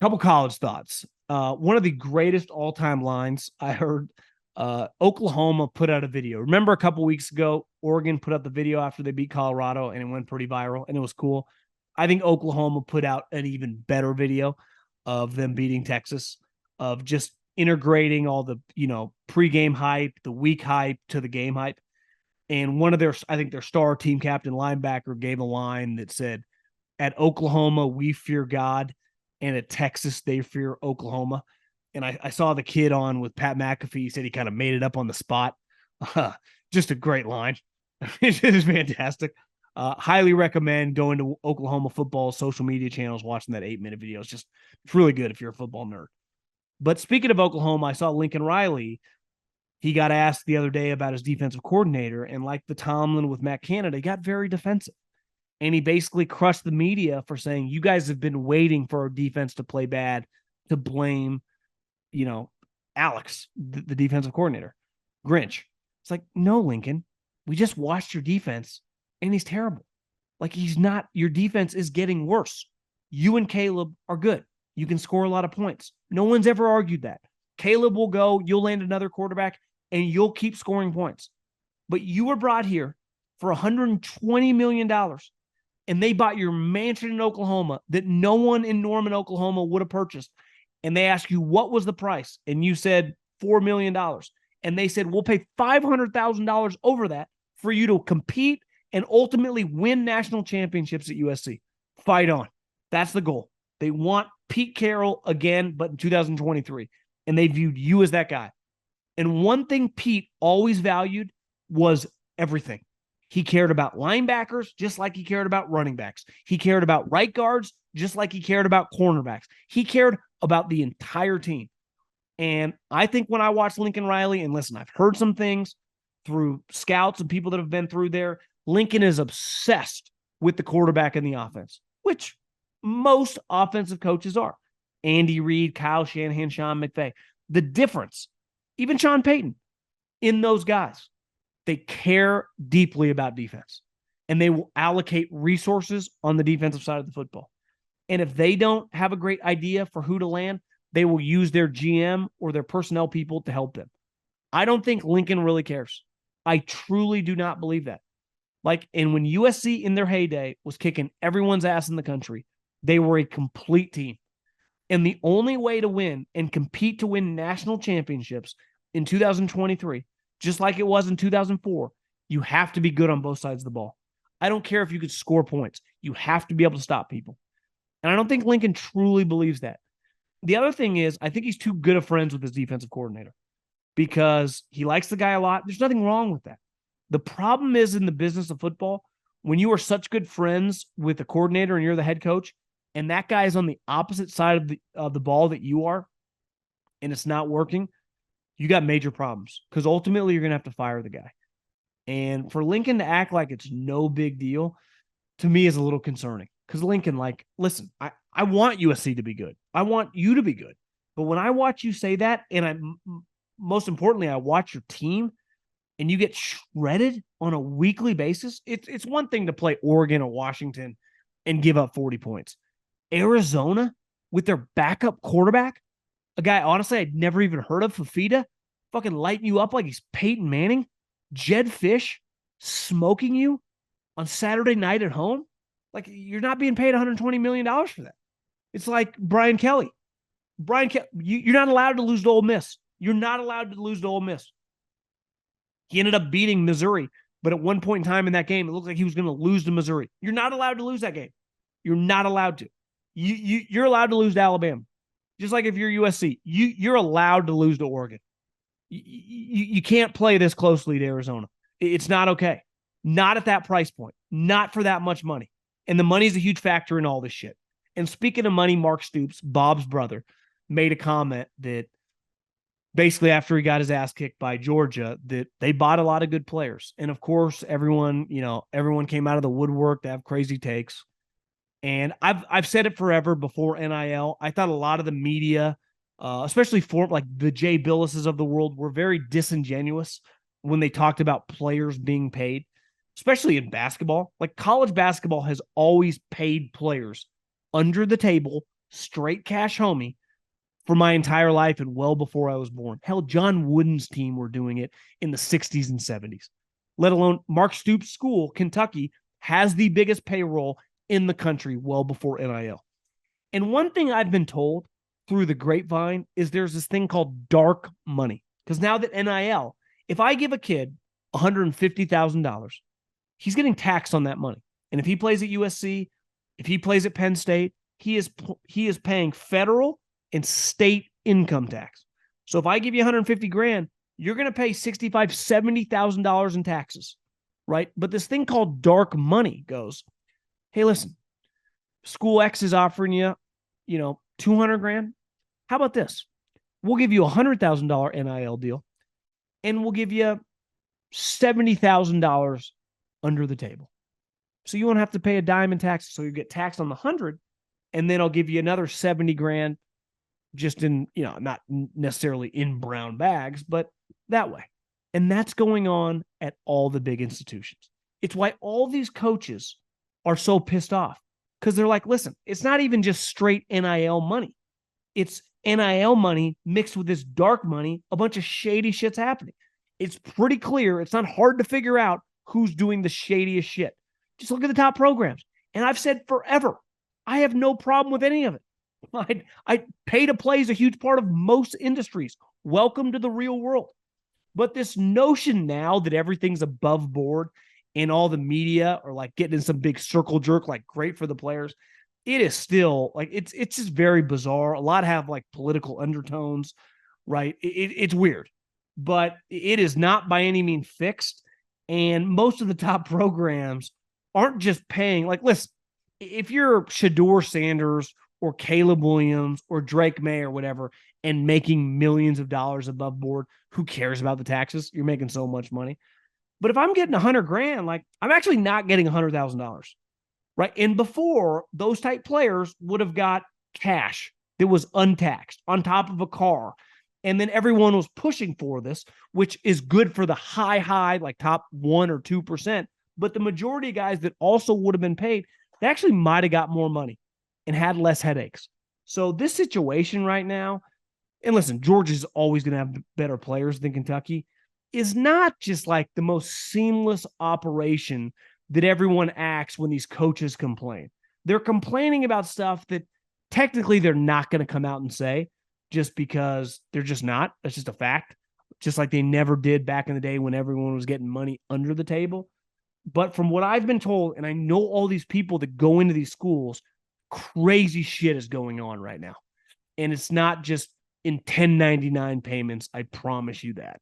Couple college thoughts. One of the greatest all-time lines I heard, Oklahoma put out a video. Remember a couple weeks ago, Oregon put out the video after they beat Colorado and it went pretty viral and it was cool. I think Oklahoma put out an even better video of them beating Texas, of just integrating all the, pregame hype, the week hype to the game hype. And one of I think their star team captain linebacker gave a line that said, at Oklahoma, we fear God, and at Texas, they fear Oklahoma. And I saw the kid on with Pat McAfee. He said he kind of made it up on the spot. Just a great line. It is fantastic. Highly recommend going to Oklahoma football social media channels, watching that 8-minute video. It's really good if you're a football nerd. But speaking of Oklahoma, I saw Lincoln Riley. He got asked the other day about his defensive coordinator, and like the Tomlin with Matt Canada, he got very defensive. And he basically crushed the media for saying, you guys have been waiting for our defense to play bad to blame, Alex, the defensive coordinator, Grinch. It's like, no, Lincoln, we just watched your defense and he's terrible. Like, he's not, your defense is getting worse. You and Caleb are good. You can score a lot of points. No one's ever argued that. Caleb will go, you'll land another quarterback, and you'll keep scoring points. But you were brought here for $120 million, and they bought your mansion in Oklahoma that no one in Norman, Oklahoma would have purchased. And they asked you, what was the price? And you said $4 million. And they said, we'll pay $500,000 over that for you to compete and ultimately win national championships at USC. Fight on. That's the goal. They want Pete Carroll again, but in 2023. And they viewed you as that guy. And one thing Pete always valued was everything. He cared about linebackers just like he cared about running backs. He cared about right guards just like he cared about cornerbacks. He cared about the entire team. And I think when I watch Lincoln Riley, and listen, I've heard some things through scouts and people that have been through there, Lincoln is obsessed with the quarterback and the offense, which most offensive coaches are. Andy Reid, Kyle Shanahan, Sean McVay. The difference, even Sean Payton, in those guys, they care deeply about defense, and they will allocate resources on the defensive side of the football. And if they don't have a great idea for who to land, they will use their GM or their personnel people to help them. I don't think Lincoln really cares. I truly do not believe that. And when USC in their heyday was kicking everyone's ass in the country, they were a complete team. And the only way to win and compete to win national championships in 2023, just like it was in 2004, you have to be good on both sides of the ball. I don't care if you could score points. You have to be able to stop people. And I don't think Lincoln truly believes that. The other thing is, I think he's too good of friends with his defensive coordinator because he likes the guy a lot. There's nothing wrong with that. The problem is in the business of football, when you are such good friends with the coordinator and you're the head coach, and that guy is on the opposite side of the ball that you are, and it's not working, you got major problems because ultimately you're going to have to fire the guy. And for Lincoln to act like it's no big deal, to me is a little concerning. Because Lincoln, listen, I want USC to be good. I want you to be good. But when I watch you say that, and most importantly, I watch your team, and you get shredded on a weekly basis, it's one thing to play Oregon or Washington and give up 40 points. Arizona, with their backup quarterback, a guy, honestly, I'd never even heard of, Fafita, fucking lighting you up like he's Peyton Manning, Jed Fish smoking you on Saturday night at home. You're not being paid $120 million for that. It's like Brian Kelly. You're not allowed to lose to Ole Miss. You're not allowed to lose to Ole Miss. He ended up beating Missouri, but at one point in time in that game, it looked like he was going to lose to Missouri. You're not allowed to lose that game. You're not allowed to. You're allowed to lose to Alabama. Just like if you're USC, you're allowed to lose to Oregon. You can't play this closely to Arizona. It's not okay. Not at that price point. Not for that much money. And the money's a huge factor in all this shit. And speaking of money, Mark Stoops, Bob's brother, made a comment that basically after he got his ass kicked by Georgia, that they bought a lot of good players. And of course, everyone came out of the woodwork to have crazy takes. And I've said it forever before NIL. I thought a lot of the media, especially for the Jay Billises of the world, were very disingenuous when they talked about players being paid, especially in basketball. College basketball has always paid players under the table straight cash homie for my entire life and well before I was born. Hell, John Wooden's team were doing it in the 60s and 70s, let alone Mark Stoops' school, Kentucky, has the biggest payroll in the country well before NIL. And one thing I've been told through the grapevine is there's this thing called dark money. Because now that NIL, if I give a kid $150,000, he's getting taxed on that money. And if he plays at USC, if he plays at Penn State, he is paying federal and state income tax. So if I give you 150 grand, you're going to pay $65,000, $70,000 in taxes, right? But this thing called dark money goes, hey, listen, school X is offering you, 200 grand. How about this? We'll give you a $100,000 NIL deal, and we'll give you $70,000 under the table. So you won't have to pay a dime in taxes. So you get taxed on the 100, and then I'll give you another 70 grand just in, not necessarily in brown bags, but that way. And that's going on at all the big institutions. It's why all these coaches are so pissed off, because they're like, listen, it's not even just straight NIL money. It's NIL money mixed with this dark money, a bunch of shady shit's happening. It's pretty clear. It's not hard to figure out who's doing the shadiest shit. Just look at the top programs. And I've said forever, I have no problem with any of it. I pay to play is a huge part of most industries. Welcome to the real world. But this notion now that everything's above board and all the media are like getting in some big circle jerk, like great for the players, it is still like, it's just very bizarre. A lot have like political undertones, right? It's weird, but it is not by any means fixed. And most of the top programs aren't just paying. Like, listen, if you're Shedeur Sanders or Caleb Williams or Drake May or whatever, and making millions of dollars above board, who cares about the taxes? You're making so much money. But if I'm getting 100 grand, like I'm actually not getting $100,000, right? And before, those type players would have got cash that was untaxed on top of a car. And then everyone was pushing for this, which is good for the high, like top 1 or 2%. But the majority of guys that also would have been paid, they actually might have got more money and had less headaches. So this situation right now, and listen, Georgia's always going to have better players than Kentucky, is not just like the most seamless operation that everyone acts when these coaches complain. They're complaining about stuff that technically they're not going to come out and say just because they're just not. That's just a fact. Just like they never did back in the day when everyone was getting money under the table. But from what I've been told, and I know all these people that go into these schools, crazy shit is going on right now. And it's not just in 1099 payments. I promise you that.